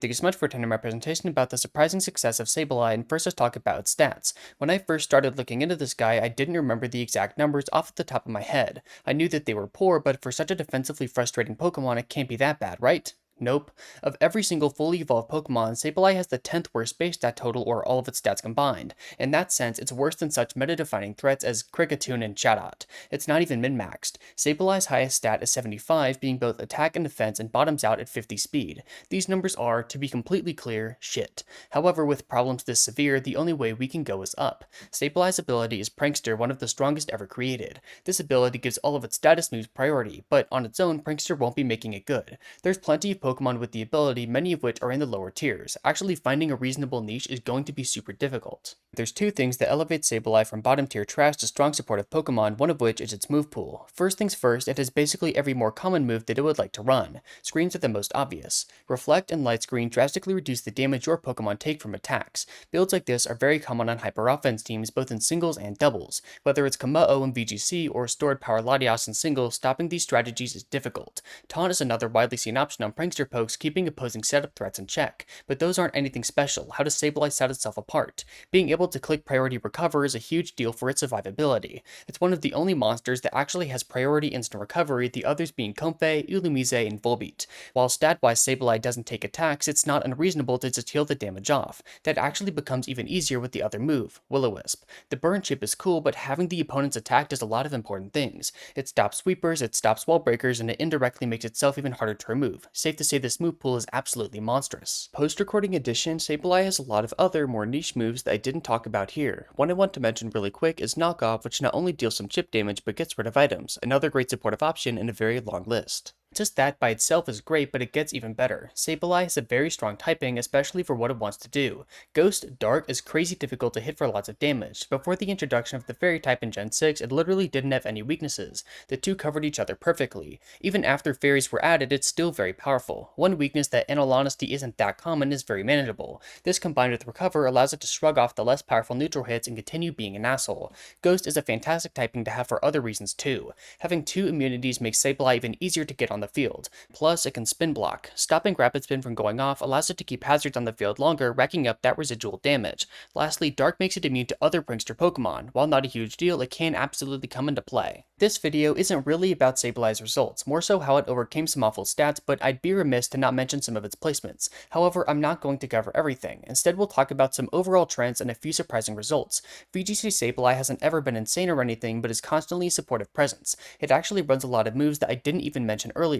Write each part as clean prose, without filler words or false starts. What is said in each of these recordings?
Thank you so much for attending my presentation about the surprising success of Sableye, and first let's talk about its stats. When I first started looking into this guy, I didn't remember the exact numbers off the top of my head. I knew that they were poor, but for such a defensively frustrating Pokemon, it can't be that bad, right? Nope. Of every single fully evolved Pokemon, Sableye has the 10th worst base stat total or all of its stats combined. In that sense, it's worse than such meta-defining threats as Kricketune and Chatot. It's not even min-maxed. Sableye's highest stat is 75, being both attack and defense, and bottoms out at 50 speed. These numbers are, to be completely clear, shit. However, with problems this severe, the only way we can go is up. Sableye's ability is Prankster, one of the strongest ever created. This ability gives all of its status moves priority, but on its own, Prankster won't be making it good. There's plenty of Pokemon with the ability, many of which are in the lower tiers. Actually finding a reasonable niche is going to be super difficult. There's two things that elevate Sableye from bottom tier trash to strong supportive Pokemon, one of which is its move pool. First things first, it has basically every more common move that it would like to run. Screens are the most obvious. Reflect and Light Screen drastically reduce the damage your Pokemon take from attacks. Builds like this are very common on hyper offense teams both in singles and doubles. Whether it's Kameo in VGC or stored power Latias in singles, stopping these strategies is difficult. Taunt is another widely seen option on Prankster pokes, keeping opposing setup threats in check. But those aren't anything special. How does Sableye set itself apart? Being able to click priority recover is a huge deal for its survivability. It's one of the only monsters that actually has priority instant recovery, the others being Comfey, Ulumise, and Volbeat. While stat-wise Sableye doesn't take attacks, it's not unreasonable to just heal the damage off. That actually becomes even easier with the other move, Will-O-Wisp. The burn chip is cool, but having the opponent's attack does a lot of important things. It stops sweepers, it stops wall breakers, and it indirectly makes itself even harder to remove. Safe to say this move pool is absolutely monstrous. Post-recording edition, Sableye has a lot of other, more niche moves that I didn't talk about here. One I want to mention really quick is Knock Off, which not only deals some chip damage but gets rid of items, another great supportive option in a very long list. Just that by itself is great, but it gets even better. Sableye has a very strong typing, especially for what it wants to do. Ghost Dark is crazy difficult to hit for lots of damage. Before the introduction of the Fairy type in Gen 6, it literally didn't have any weaknesses. The two covered each other perfectly. Even after Fairies were added, it's still very powerful. One weakness that in all honesty isn't that common is very manageable. This combined with Recover allows it to shrug off the less powerful neutral hits and continue being an asshole. Ghost is a fantastic typing to have for other reasons too. Having two immunities makes Sableye even easier to get on the field. Plus, it can spin block. Stopping Rapid Spin from going off allows it to keep hazards on the field longer, racking up that residual damage. Lastly, Dark makes it immune to other Prankster Pokemon. While not a huge deal, it can absolutely come into play. This video isn't really about Sableye's results, more so how it overcame some awful stats, but I'd be remiss to not mention some of its placements. However, I'm not going to cover everything. Instead, we'll talk about some overall trends and a few surprising results. VGC Sableye hasn't ever been insane or anything, but is constantly a supportive presence. It actually runs a lot of moves that I didn't even mention earlier.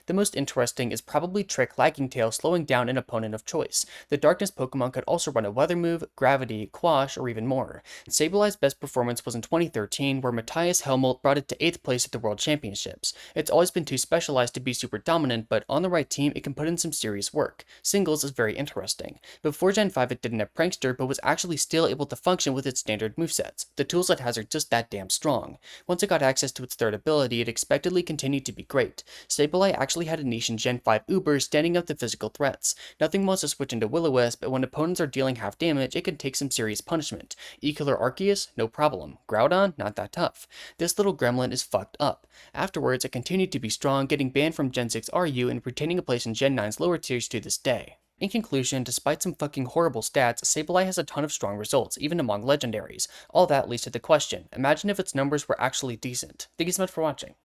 The most interesting is probably Trick Lagging Tail, slowing down an opponent of choice. The Darkness Pokemon could also run a Weather move, Gravity, Quash, or even more. Sableye's best performance was in 2013, where Matthias Helmut brought it to 8th place at the World Championships. It's always been too specialized to be super dominant, but on the right team, it can put in some serious work. Singles is very interesting. Before Gen 5, it didn't have Prankster, but was actually still able to function with its standard movesets. The tools it has are just that damn strong. Once it got access to its third ability, it expectedly continued to be great. Sableye actually had a niche in Gen 5 Uber, standing up to physical threats. Nothing wants to switch into Will-O-Wisp, but when opponents are dealing half damage, it can take some serious punishment. E-Killer Arceus? No problem. Groudon? Not that tough. This little gremlin is fucked up. Afterwards, it continued to be strong, getting banned from Gen 6 RU and retaining a place in Gen 9's lower tiers to this day. In conclusion, despite some fucking horrible stats, Sableye has a ton of strong results, even among legendaries. All that leads to the question, imagine if its numbers were actually decent. Thank you so much for watching.